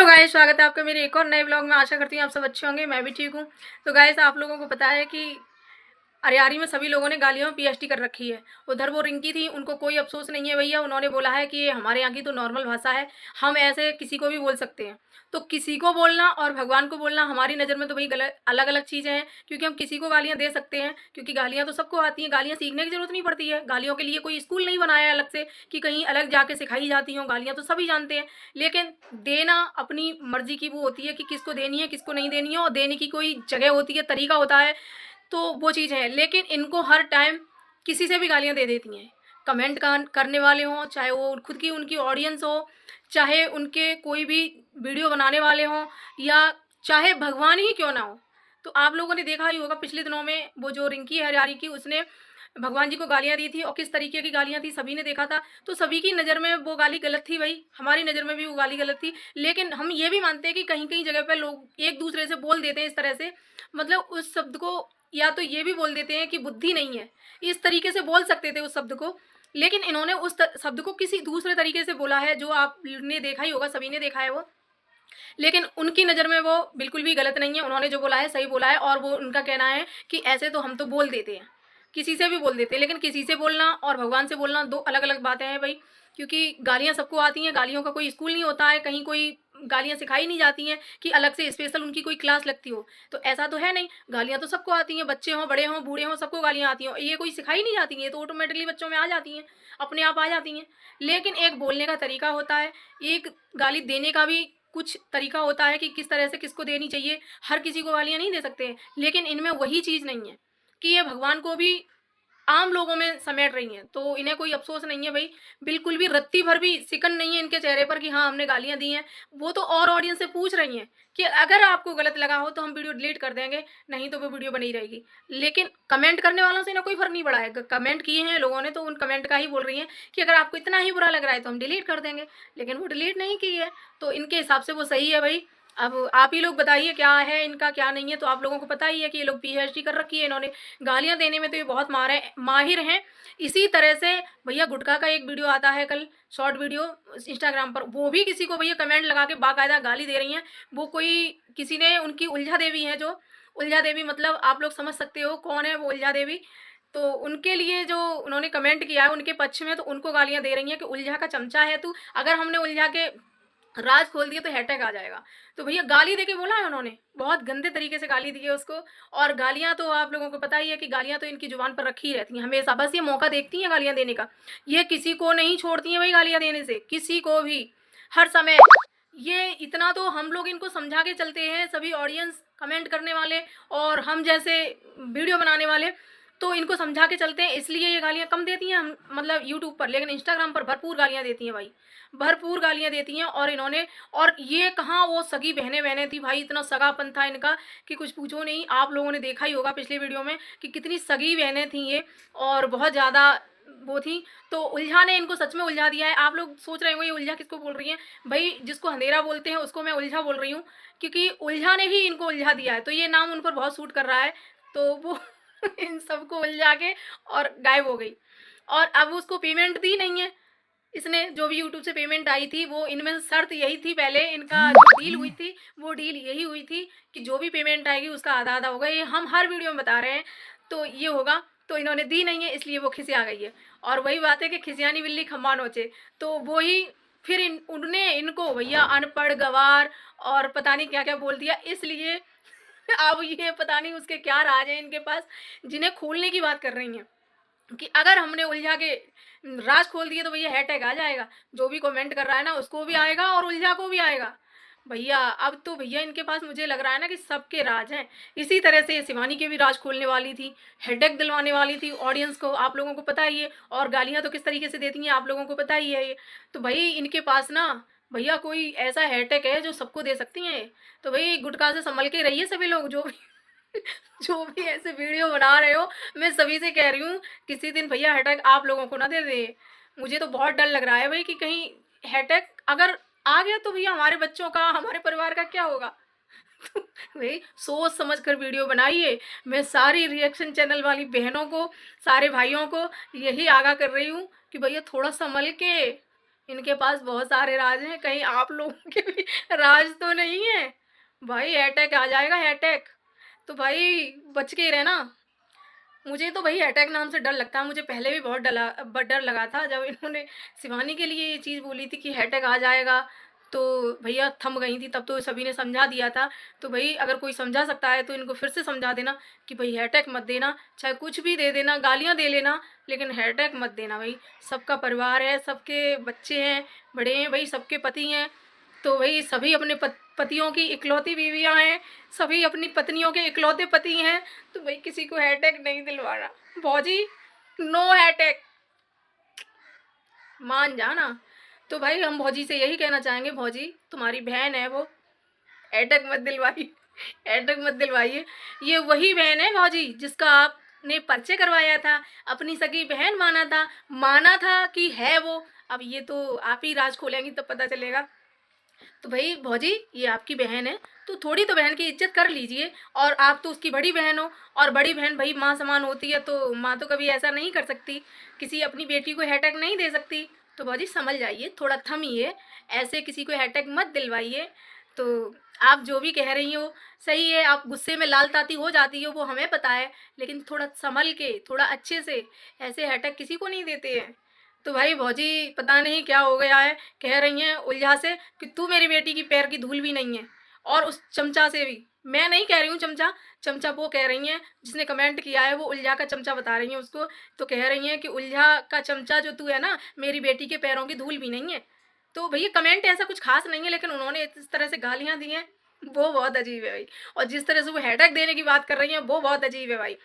तो गाइस स्वागत है आपका मेरे एक और नए ब्लॉग में। आशा करती हूँ आप सब अच्छे होंगे, मैं भी ठीक हूँ। तो गाइस आप लोगों को पता है कि अरियारी में सभी लोगों ने गालियों में पीएचडी कर रखी है। उधर वो रिंकी थी, उनको कोई अफसोस नहीं है भैया। उन्होंने बोला है कि ये हमारे यहाँ की तो नॉर्मल भाषा है, हम ऐसे किसी को भी बोल सकते हैं। तो किसी को बोलना और भगवान को बोलना हमारी नज़र में तो भाई गलत अलग अलग चीज़ें हैं, क्योंकि हम किसी को गालियाँ दे सकते हैं, क्योंकि गालियाँ तो सबको आती हैं। गालियाँ सीखने की ज़रूरत नहीं पड़ती है, गालियों के लिए कोई स्कूल नहीं बनाया है अलग से कि कहीं अलग जाके सिखाई जाती हों। गालियाँ तो सभी जानते हैं, लेकिन देना अपनी मर्जी की वो होती है कि किसको देनी है किसको नहीं देनी है, और देने की कोई जगह होती है, तरीका होता है। तो वो चीज़ है, लेकिन इनको हर टाइम किसी से भी गालियाँ दे देती हैं। कमेंट करने वाले हों, चाहे वो खुद की उनकी ऑडियंस हो, चाहे उनके कोई भी वीडियो बनाने वाले हों, या चाहे भगवान ही क्यों ना हो। तो आप लोगों ने देखा ही होगा पिछले दिनों में वो जो रिंकी है हरियारी की, उसने भगवान जी को गालियाँ दी थी, और किस तरीके की गालियाँ थी सभी ने देखा था। तो सभी की नज़र में वो गाली गलत थी भाई, हमारी नज़र में भी वो गाली गलत थी। लेकिन हम ये भी मानते हैं कि कहीं कहीं जगह पर लोग एक दूसरे से बोल देते हैं इस तरह से, मतलब उस शब्द को, या तो ये भी बोल देते हैं कि बुद्धि नहीं है, इस तरीके से बोल सकते थे उस शब्द को। लेकिन इन्होंने उस शब्द को किसी दूसरे तरीके से बोला है, जो आपने देखा ही होगा, सभी ने देखा है वो। लेकिन उनकी नज़र में वो बिल्कुल भी गलत नहीं है, उन्होंने जो बोला है सही बोला है। और वो उनका कहना है कि ऐसे तो हम तो बोल देते हैं, किसी से भी बोल देते हैं, लेकिन किसी से बोलना और भगवान से बोलना दो अलग अलग बातें हैं भाई। क्योंकि गालियाँ सबको आती हैं, गालियों का कोई स्कूल नहीं होता है, कहीं कोई गालियाँ सिखाई नहीं जाती हैं कि अलग से स्पेशल उनकी कोई क्लास लगती हो। तो ऐसा तो है नहीं, गालियाँ तो सबको आती हैं, बच्चे हों, बड़े हों, बूढ़े हों, सबको गालियाँ आती हैं। ये कोई सिखाई नहीं जाती हैं, ये तो ऑटोमेटिकली बच्चों में आ जाती हैं, अपने आप आ जाती हैं। लेकिन एक बोलने का तरीका होता है, एक गाली देने का भी कुछ तरीका होता है कि किस तरह से किसको देनी चाहिए। हर किसी को गालियाँ नहीं दे सकते हैं, लेकिन इनमें वही चीज़ नहीं है कि ये भगवान को भी आम लोगों में समेट रही हैं। तो इन्हें कोई अफ़सोस नहीं है भई, बिल्कुल भी रत्ती भर भी सिकन नहीं है इनके चेहरे पर कि हाँ, हमने गालियाँ दी हैं। वो तो और ऑडियंस से पूछ रही हैं कि अगर आपको गलत लगा हो तो हम वीडियो डिलीट कर देंगे, नहीं तो वो वीडियो बनी रहेगी। लेकिन कमेंट करने वालों से इन्हें कोई फ़र्क नहीं पड़ा है। क कमेंट किए हैं लोगों ने तो उन कमेंट का ही बोल रही हैं कि अगर आपको इतना ही बुरा लग रहा है तो हम डिलीट कर देंगे। लेकिन वो डिलीट नहीं की है, तो इनके हिसाब से वो सही है भई। अब आप ही लोग बताइए क्या है इनका, क्या नहीं है। तो आप लोगों को पता ही है कि ये लोग पीएचडी कर रखी है इन्होंने, गालियाँ देने में तो ये बहुत माहिर हैं। इसी तरह से भैया गुटखा का एक वीडियो आता है कल, शॉर्ट वीडियो इंस्टाग्राम पर, वो भी किसी को भैया कमेंट लगा के बाकायदा गाली दे रही हैं। वो कोई किसी ने उनकी उलझा देवी है, जो उलझा देवी मतलब आप लोग समझ सकते हो कौन है वो उलझा देवी। तो उनके लिए जो उन्होंने कमेंट किया है उनके पक्ष में, तो उनको गालियाँ दे रही हैं कि उलझा का चमचा है तू, अगर हमने उलझा के राज खोल दिया तो हैटैग आ जाएगा। तो भैया गाली देके बोला है उन्होंने, बहुत गंदे तरीके से गाली दी है उसको। और गालियाँ तो आप लोगों को पता ही है कि गालियाँ तो इनकी ज़ुबान पर रखी ही रहती हैं हमेशा, बस ये मौका देखती हैं गालियाँ देने का। ये किसी को नहीं छोड़ती हैं भाई गालियाँ देने से, किसी को भी, हर समय। ये इतना तो हम लोग इनको समझा के चलते हैं, सभी ऑडियंस, कमेंट करने वाले और हम जैसे वीडियो बनाने वाले, तो इनको समझा के चलते हैं, इसलिए ये गालियाँ कम देती हैं हम, मतलब यूट्यूब पर। लेकिन इंस्टाग्राम पर भरपूर गालियाँ देती हैं भाई, भरपूर गालियाँ देती हैं। और इन्होंने, और ये कहाँ वो सगी बहनें थी भाई, इतना सगापन था इनका कि कुछ पूछो नहीं। आप लोगों ने देखा ही होगा पिछले वीडियो में कि कितनी सगी बहनें थी ये, और बहुत ज़्यादा वो थी। तो उलझा ने इनको सच में उलझा दिया है। आप लोग सोच रहे होंगे ये उलझा किसको बोल रही हैं, भाई जिसको अंधेरा बोलते हैं उसको मैं उलझा बोल रही हूँ, क्योंकि उलझा ने ही इनको उलझा दिया है, तो ये नाम उन पर बहुत सूट कर रहा है। तो वो इन सबको उलझा के और गायब हो गई। और अब उसको पेमेंट दी नहीं है इसने, जो भी यूट्यूब से पेमेंट आई थी वो, इनमें शर्त यही थी, पहले इनका जो डील हुई थी वो डील यही हुई थी कि जो भी पेमेंट आएगी उसका आधा आधा होगा। ये हम हर वीडियो में बता रहे हैं, तो ये होगा। तो इन्होंने दी नहीं है, इसलिए वो खिसिया गई है। और वही बात है कि खिसियानी बिल्ली खम्बा नोचे, तो वही फिर उनने इनको भैया अनपढ़ गवार और पता नहीं क्या क्या बोल दिया, इसलिए अब ये पता नहीं उसके क्या राज हैं इनके पास, जिन्हें खोलने की बात कर रही हैं कि अगर हमने उलझा के राज खोल दिए तो भैया हैशटैग आ जाएगा, जो भी कमेंट कर रहा है ना उसको भी आएगा और उलझा को भी आएगा। भैया अब तो भैया इनके पास मुझे लग रहा है ना कि सबके राज हैं। इसी तरह से शिवानी के भी राज खोलने वाली थी, हेडेक दिलवाने वाली थी ऑडियंस को, आप लोगों को पता ही है। और गालियाँ तो किस तरीके से देती हैं आप लोगों को पता ही है ये। तो भाई इनके पास ना भैया कोई ऐसा हैटेक है जो सबको दे सकती हैं। तो भाई गुटखा से संभल के रहिए सभी लोग, जो भी जो भी ऐसे वीडियो बना रहे हो, मैं सभी से कह रही हूँ किसी दिन भैया हैटैग आप लोगों को ना दे दे। मुझे तो बहुत डर लग रहा है भाई कि कहीं हैटैग अगर आ गया तो भैया हमारे बच्चों का, हमारे परिवार का क्या होगा। तो भाई सोच समझ कर वीडियो बनाइए। मैं सारी रिएक्शन चैनल वाली बहनों को, सारे भाइयों को यही आगाह कर रही हूँ कि भैया थोड़ा संभल के, इनके पास बहुत सारे राज हैं, कहीं आप लोगों के भी राज तो नहीं है? भाई अटैक आ जाएगा, अटैक। तो भाई बच के ही रहना। मुझे तो भाई अटैक नाम से डर लगता है, मुझे पहले भी बहुत डर लगा था जब इन्होंने शिवानी के लिए ये चीज़ बोली थी कि अटैक आ जाएगा, तो भैया थम गई थी, तब तो सभी ने समझा दिया था। तो भाई अगर कोई समझा सकता है तो इनको फिर से समझा देना कि भाई अटैक मत देना, चाहे कुछ भी दे देना, गालियाँ दे लेना, लेकिन अटैक मत देना भाई। सबका परिवार है, सबके बच्चे हैं, बड़े हैं भाई, सबके पति हैं, तो भाई सभी अपने पतियों की इकलौती बीवियां हैं, सभी अपनी पत्नियों के इकलौते पति हैं, तो भाई किसी को हैटैग नहीं दिलवाना। भौजी नो हैटैग, मान जाना। तो भाई हम भौजी से यही कहना चाहेंगे, भौजी तुम्हारी बहन है वो, हैटैग मत दिलवाइए, हैटैग मत दिलवाइए। ये वही बहन है भौजी जिसका आपने परिचय करवाया था, अपनी सगी बहन माना था कि है वो। अब ये तो आप ही राज खोलेंगी तब पता चलेगा। तो भाई भौजी ये आपकी बहन है, तो थोड़ी तो बहन की इज्जत कर लीजिए। और आप तो उसकी बड़ी बहन हो, और बड़ी बहन भाई माँ समान होती है, तो माँ तो कभी ऐसा नहीं कर सकती, किसी अपनी बेटी को हैटैग नहीं दे सकती। तो भौजी समझ जाइए, थोड़ा थमिए, ऐसे किसी को हैटैग मत दिलवाइए। तो आप जो भी कह रही हो सही है, आप गुस्से में लाल ताती हो जाती हो वो हमें पता है, लेकिन थोड़ा संभल के, थोड़ा अच्छे से, ऐसे हैटैग किसी को नहीं देते हैं। तो भाई भौजी पता नहीं क्या हो गया है, कह रही हैं उल्झा से कि तू मेरी बेटी की पैर की धूल भी नहीं है, और उस चमचा से भी। मैं नहीं कह रही हूँ चमचा, चमचा वो कह रही हैं जिसने कमेंट किया है, वो उल्झा का चमचा बता रही हैं उसको। तो कह रही हैं कि उल्झा का चमचा जो तू है ना, मेरी बेटी के पैरों की धूल भी नहीं है। तो भैया कमेंट ऐसा कुछ खास नहीं है, लेकिन उन्होंने इस तरह से गालियाँ दी हैं, वो बहुत अजीब है भाई। और जिस तरह से वो हेडक देने की बात कर रही हैं वो बहुत अजीब है भाई।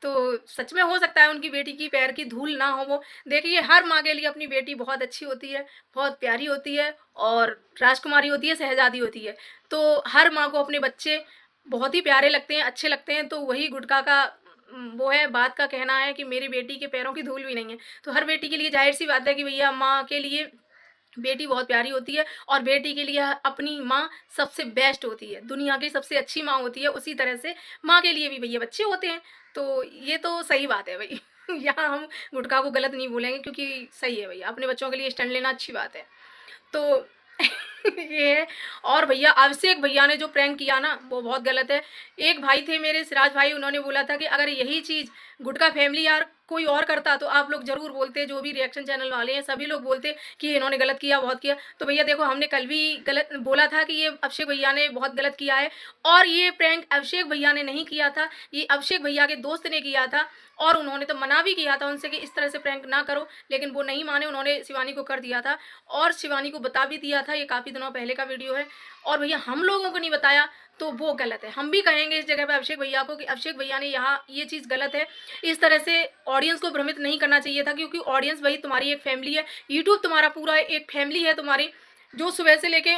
तो सच में हो सकता है उनकी बेटी की पैर की धूल ना हो वो। देखिए हर माँ के लिए अपनी बेटी बहुत अच्छी होती है, बहुत प्यारी होती है, और राजकुमारी होती है, शहजादी होती है। तो हर माँ को अपने बच्चे बहुत ही प्यारे लगते हैं, अच्छे लगते हैं। तो वही गुटका का वो है, बात का कहना है कि मेरी बेटी के पैरों की धूल भी नहीं है। तो हर बेटी के लिए जाहिर सी बात है कि भैया माँ के लिए बेटी बहुत प्यारी होती है, और बेटी के लिए अपनी माँ सबसे बेस्ट होती है, दुनिया की सबसे अच्छी माँ होती है। उसी तरह से माँ के लिए भी भैया बच्चे होते हैं। तो ये तो सही बात है भाई। यहाँ हम गुटखा को गलत नहीं बोलेंगे, क्योंकि सही है भैया, अपने बच्चों के लिए स्टैंड लेना अच्छी बात है। तो ये है। और भैया अभिषेक भैया ने जो प्रैंक किया ना वो बहुत गलत है। एक भाई थे मेरे सिराज भाई, उन्होंने बोला था कि अगर यही चीज़ गुटका फैमिली यार कोई और करता तो आप लोग ज़रूर बोलते, जो भी रिएक्शन चैनल वाले हैं सभी लोग बोलते कि इन्होंने गलत किया, बहुत किया। तो भैया देखो हमने कल भी गलत बोला था कि ये अभिषेक भैया ने बहुत गलत किया है, और ये प्रैंक अभिषेक भैया ने नहीं किया था, ये अभिषेक भैया के दोस्त ने किया था। और उन्होंने तो मना भी किया था उनसे कि इस तरह से प्रैंक ना करो, लेकिन वो नहीं माने, उन्होंने शिवानी को कर दिया था, और शिवानी को बता भी दिया था। ये काफ़ी दिनों पहले का वीडियो है, और भैया हम लोगों को नहीं बताया, तो वो गलत है। हम भी कहेंगे इस जगह पे अभिषेक भैया को कि अभिषेक भैया ने यहाँ ये चीज़ गलत है। इस तरह से ऑडियंस को भ्रमित नहीं करना चाहिए था, क्योंकि ऑडियंस भाई तुम्हारी एक फैमिली है, यूट्यूब तुम्हारा पूरा एक फैमिली है तुम्हारी। जो सुबह से लेके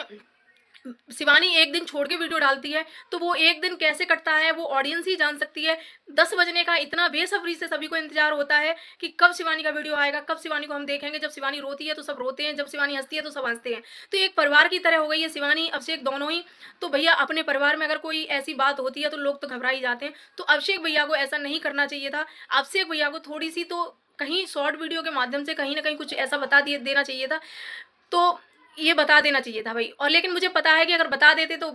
शिवानी एक दिन छोड़ के वीडियो डालती है, तो वो एक दिन कैसे कटता है वो ऑडियंस ही जान सकती है। 10 बजने का इतना बेसब्री से सभी को इंतजार होता है कि कब शिवानी का वीडियो आएगा, कब शिवानी को हम देखेंगे। जब शिवानी रोती है तो सब रोते हैं, जब शिवानी हंसती है तो सब हंसते हैं। तो एक परिवार की तरह हो गई है शिवानी अभिषेक दोनों ही। तो भैया अपने परिवार में अगर कोई ऐसी बात होती है तो लोग तो घबरा ही जाते हैं। तो अभिषेक भैया को ऐसा नहीं करना चाहिए था। अभिषेक भैया को थोड़ी सी तो कहीं शॉर्ट वीडियो के माध्यम से कहीं ना कहीं कुछ ऐसा बता दिए देना चाहिए था। तो ये बता देना चाहिए था भाई। और लेकिन मुझे पता है कि अगर बता देते तो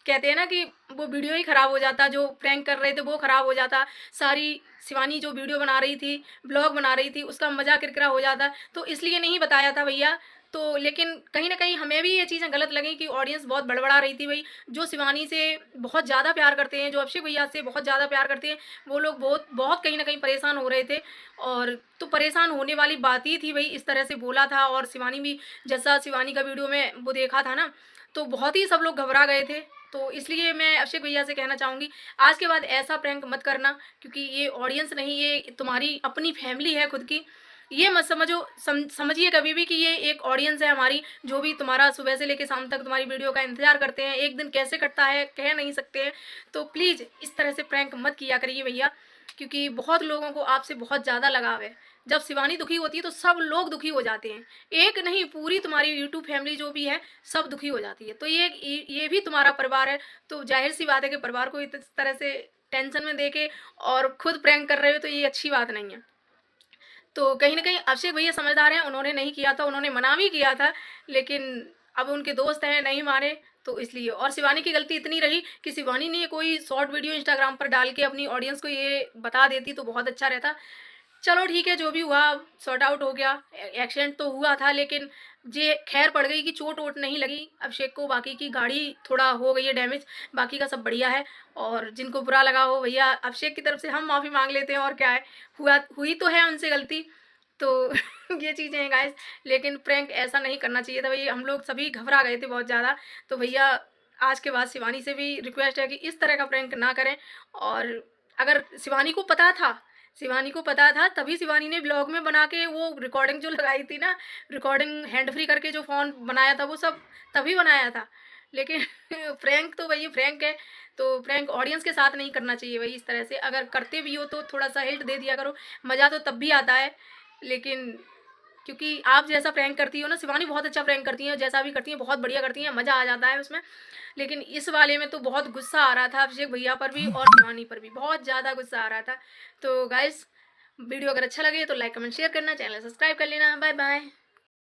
कहते हैं ना कि वो वीडियो ही ख़राब हो जाता, जो प्रैंक कर रहे थे वो ख़राब हो जाता, सारी शिवानी जो वीडियो बना रही थी, ब्लॉग बना रही थी, उसका मज़ा किरकिरा हो जाता। तो इसलिए नहीं बताया था भैया। तो लेकिन कहीं न कहीं हमें भी ये चीज़ें गलत लगी कि ऑडियंस बहुत बड़बड़ा रही थी भाई। जो शिवानी से बहुत ज़्यादा प्यार करते हैं, जो अभिषेक भैया से बहुत ज़्यादा प्यार करते हैं, वो लोग बहुत बहुत कहीं न कहीं परेशान हो रहे थे। और तो परेशान होने वाली बात ही थी भाई, इस तरह से बोला था। और शिवानी भी, जैसा शिवानी का वीडियो में वो देखा था ना, तो बहुत ही सब लोग घबरा गए थे। तो इसलिए मैं अभिषेक भैया से कहना चाहूँगी, आज के बाद ऐसा प्रैंक मत करना, क्योंकि ये ऑडियंस नहीं, ये तुम्हारी अपनी फैमिली है खुद की। ये मत समझो, समझिए कभी भी कि ये एक ऑडियंस है हमारी, जो भी तुम्हारा सुबह से लेकर शाम तक तुम्हारी वीडियो का इंतजार करते हैं। एक दिन कैसे कटता है कह नहीं सकते हैं। तो प्लीज़ इस तरह से प्रैंक मत किया करिए भैया, क्योंकि बहुत लोगों को आपसे बहुत ज़्यादा लगाव है। जब शिवानी दुखी होती है तो सब लोग दुखी हो जाते हैं, एक नहीं पूरी तुम्हारी यूट्यूब फैमिली जो भी है सब दुखी हो जाती है। तो ये भी तुम्हारा परिवार है, तो जाहिर सी बात है कि परिवार को इस तरह से टेंशन में देके और खुद प्रैंक कर रहे हो, तो ये अच्छी बात नहीं है। तो कहीं न कहीं अभिषेक भैया समझदार हैं, उन्होंने नहीं किया था, उन्होंने मना भी किया था, लेकिन अब उनके दोस्त हैं, नहीं माने तो इसलिए। और शिवानी की गलती इतनी रही कि शिवानी ने कोई शॉर्ट वीडियो इंस्टाग्राम पर डाल के अपनी ऑडियंस को ये बता देती तो बहुत अच्छा रहता। चलो ठीक है, जो भी हुआ सॉर्ट आउट हो गया। एक्सीडेंट तो हुआ था, लेकिन ये खैर पड़ गई कि चोट-वोट नहीं लगी अभिषेक को, बाकी की गाड़ी थोड़ा हो गई है डैमेज, बाकी का सब बढ़िया है। और जिनको बुरा लगा हो भैया अभिषेक की तरफ से हम माफ़ी माँग लेते हैं, और क्या है, हुई तो है उनसे गलती। तो ये चीज़ें हैं गाइस, लेकिन प्रैंक ऐसा नहीं करना चाहिए था भई, हम लोग सभी घबरा गए थे बहुत ज़्यादा। तो भैया आज के बाद शिवानी से भी रिक्वेस्ट है कि इस तरह का प्रैंक ना करें। और अगर शिवानी को पता था तभी शिवानी ने ब्लॉग में बना के वो रिकॉर्डिंग जो लगाई थी ना, रिकॉर्डिंग हैंड फ्री करके जो फ़ोन बनाया था वो सब तभी बनाया था। लेकिन प्रैंक तो भई प्रैंक है, तो प्रैंक ऑडियंस के साथ नहीं करना चाहिए भई इस तरह से। अगर करते भी हो तो थोड़ा-सा हिंट दे दिया करो, मज़ा तो तब भी आता है। लेकिन क्योंकि आप जैसा प्रैंक करती हो ना, शिवानी बहुत अच्छा प्रैंक करती हैं, जैसा भी करती हैं बहुत बढ़िया करती हैं, मज़ा आ जाता है उसमें। लेकिन इस वाले में तो बहुत गुस्सा आ रहा था अभिषेक भैया पर भी और शिवानी पर भी, बहुत ज़्यादा गुस्सा आ रहा था। तो गाइस वीडियो अगर अच्छा लगे तो लाइक, कमेंट, शेयर करना, चैनल सब्सक्राइब कर लेना। Bye bye.